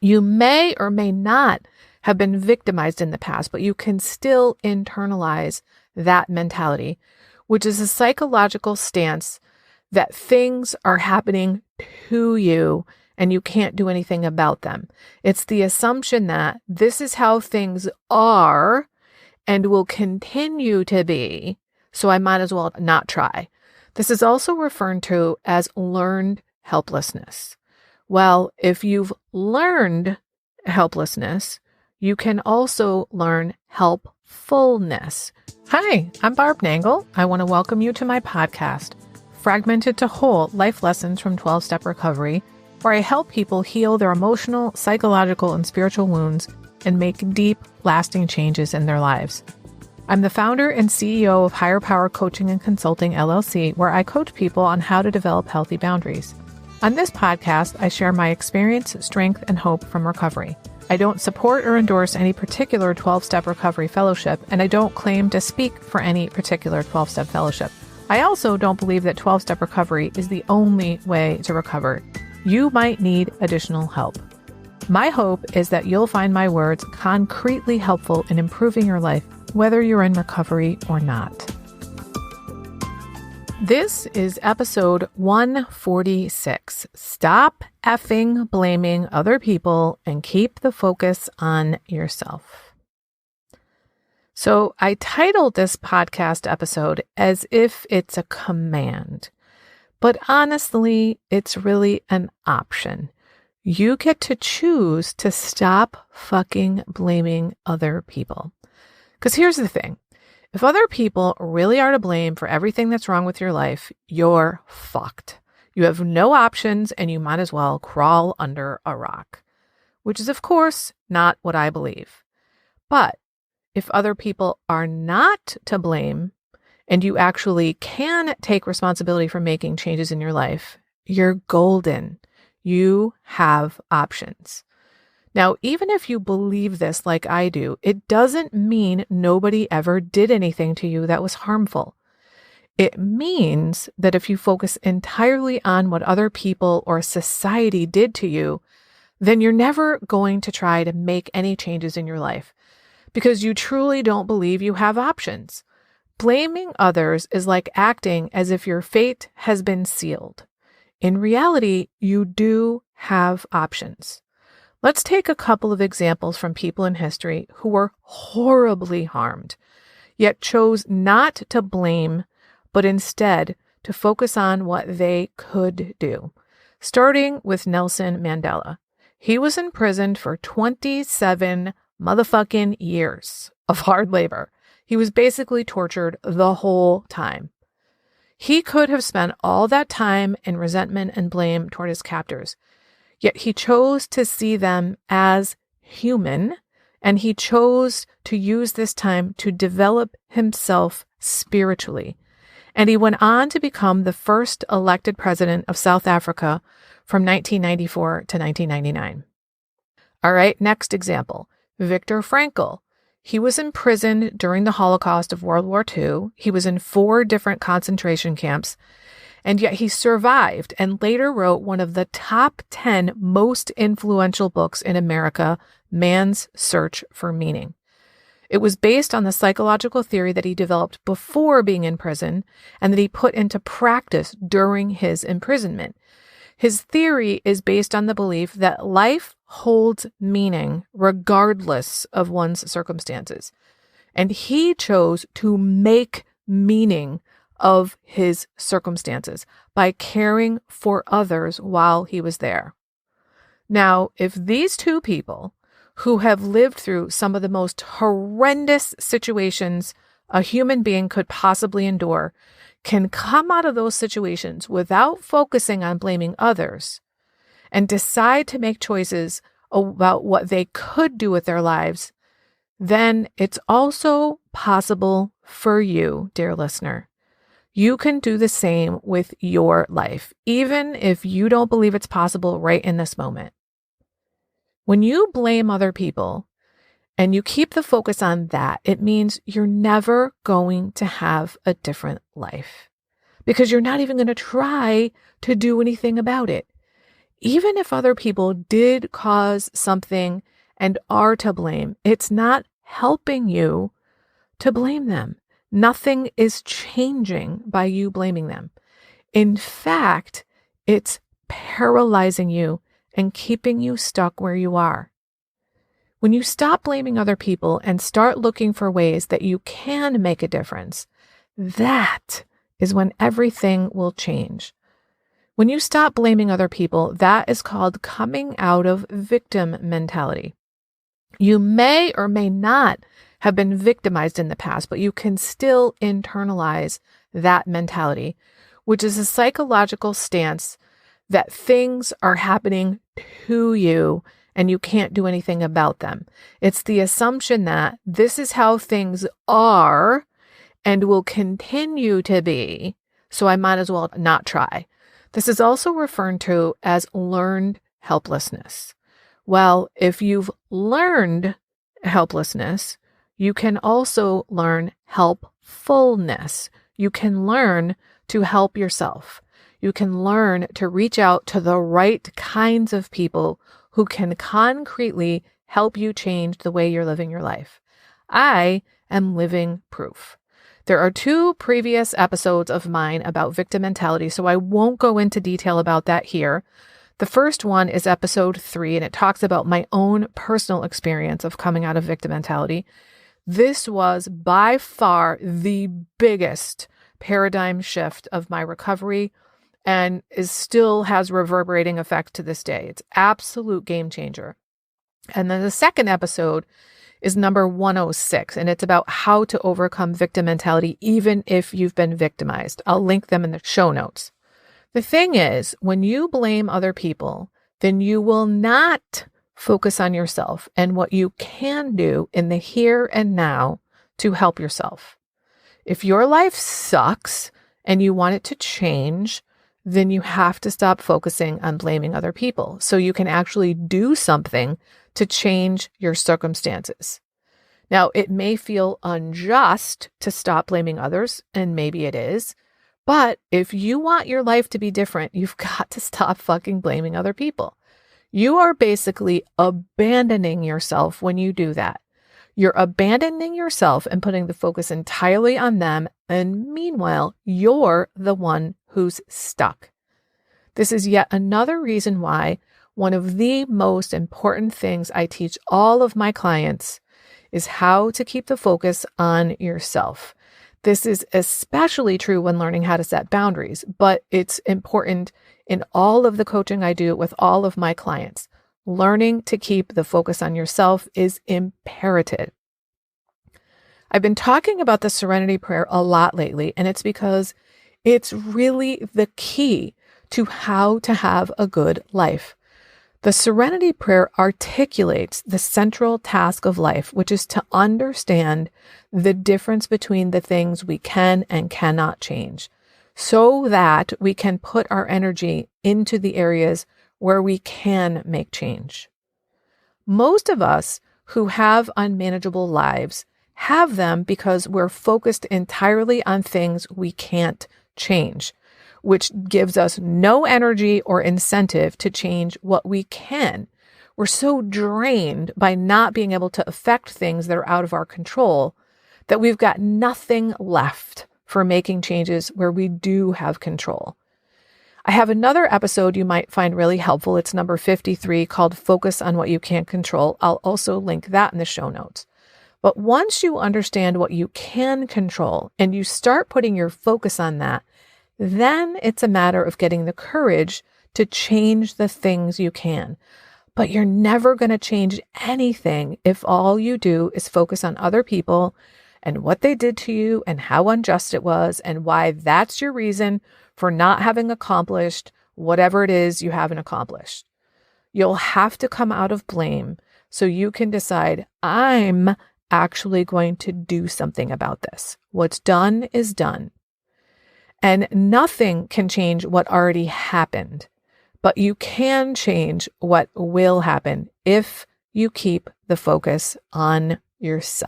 You may or may not have been victimized in the past, but you can still internalize that mentality, which is a psychological stance that things are happening to you and you can't do anything about them. It's the assumption that this is how things are and will continue to be, so I might as well not try. This is also referred to as learned helplessness. Well, if you've learned helplessness, you can also learn helpfulness. Hi, I'm Barb Nangle. I want to welcome you to my podcast, Fragmented to Whole: Life Lessons from 12-Step Recovery, where I help people heal their emotional, psychological, and spiritual wounds and make deep, lasting changes in their lives. I'm the founder and CEO of Higher Power Coaching and Consulting, LLC, where I coach people on how to develop healthy boundaries. On this podcast, I share my experience, strength, and hope from recovery. I don't support or endorse any particular 12-step recovery fellowship, and I don't claim to speak for any particular 12-step fellowship. I also don't believe that 12-step recovery is the only way to recover. You might need additional help. My hope is that you'll find my words concretely helpful in improving your life, whether you're in recovery or not. This is episode 146. Stop effing blaming other people and keep the focus on yourself. So I titled this podcast episode as if it's a command, but honestly, it's really an option. You get to choose to stop fucking blaming other people. Because here's the thing. If other people really are to blame for everything that's wrong with your life, you're fucked. You have no options and you might as well crawl under a rock, which is, of course, not what I believe. But if other people are not to blame and you actually can take responsibility for making changes in your life, you're golden. You have options. Now, even if you believe this like I do, it doesn't mean nobody ever did anything to you that was harmful. It means that if you focus entirely on what other people or society did to you, then you're never going to try to make any changes in your life because you truly don't believe you have options. Blaming others is like acting as if your fate has been sealed. In reality, you do have options. Let's take a couple of examples from people in history who were horribly harmed, yet chose not to blame, but instead to focus on what they could do. Starting with Nelson Mandela. He was imprisoned for 27 motherfucking years of hard labor. He was basically tortured the whole time. He could have spent all that time in resentment and blame toward his captors. Yet he chose to see them as human, and he chose to use this time to develop himself spiritually. And he went on to become the first elected president of South Africa from 1994 to 1999. All right, next example, Viktor Frankl. He was imprisoned during the Holocaust of World War II. He was in 4 different concentration camps. And yet he survived and later wrote one of the top 10 most influential books in America, Man's Search for Meaning. It was based on the psychological theory that he developed before being in prison and that he put into practice during his imprisonment. His theory is based on the belief that life holds meaning regardless of one's circumstances. And he chose to make meaning of his circumstances by caring for others while he was there. Now, if these two people who have lived through some of the most horrendous situations a human being could possibly endure can come out of those situations without focusing on blaming others and decide to make choices about what they could do with their lives, then it's also possible for you, dear listener. You can do the same with your life, even if you don't believe it's possible right in this moment. When you blame other people and you keep the focus on that, it means you're never going to have a different life because you're not even going to try to do anything about it. Even if other people did cause something and are to blame, it's not helping you to blame them. Nothing is changing by you blaming them. In fact, it's paralyzing you and keeping you stuck where you are. When you stop blaming other people and start looking for ways that you can make a difference, that is when everything will change. When you stop blaming other people, that is called coming out of victim mentality. You may or may not have been victimized in the past, but you can still internalize that mentality, which is a psychological stance that things are happening to you and you can't do anything about them. It's the assumption that this is how things are and will continue to be, so I might as well not try. This is also referred to as learned helplessness. Well, if you've learned helplessness, you can also learn helpfulness. You can learn to help yourself. You can learn to reach out to the right kinds of people who can concretely help you change the way you're living your life. I am living proof. There are 2 previous episodes of mine about victim mentality, so I won't go into detail about that here. The first one is episode 3, and it talks about my own personal experience of coming out of victim mentality. This was by far the biggest paradigm shift of my recovery and still has reverberating effect to this day. It's absolute game changer. And then the second episode is number 106, and it's about how to overcome victim mentality even if you've been victimized. I'll link them in the show notes. The thing is, when you blame other people, then you will not focus on yourself and what you can do in the here and now to help yourself. If your life sucks and you want it to change, then you have to stop focusing on blaming other people so you can actually do something to change your circumstances. Now, it may feel unjust to stop blaming others, and maybe it is, but if you want your life to be different, you've got to stop fucking blaming other people. You are basically abandoning yourself when you do that. You're abandoning yourself and putting the focus entirely on them, and meanwhile, you're the one who's stuck. This is yet another reason why one of the most important things I teach all of my clients is how to keep the focus on yourself. This is especially true when learning how to set boundaries, but it's important in all of the coaching I do with all of my clients. Learning to keep the focus on yourself is imperative. I've been talking about the Serenity Prayer a lot lately, and it's because it's really the key to how to have a good life. The Serenity Prayer articulates the central task of life, which is to understand the difference between the things we can and cannot change, so that we can put our energy into the areas where we can make change. Most of us who have unmanageable lives have them because we're focused entirely on things we can't change, which gives us no energy or incentive to change what we can. We're so drained by not being able to affect things that are out of our control that we've got nothing left for making changes where we do have control. I have another episode you might find really helpful. It's number 53, called Focus on What You Can't Control. I'll also link that in the show notes. But once you understand what you can control and you start putting your focus on that, then it's a matter of getting the courage to change the things you can. But you're never going to change anything if all you do is focus on other people and what they did to you and how unjust it was and why that's your reason for not having accomplished whatever it is you haven't accomplished. You'll have to come out of blame so you can decide, I'm actually going to do something about this. What's done is done. And nothing can change what already happened, but you can change what will happen if you keep the focus on yourself.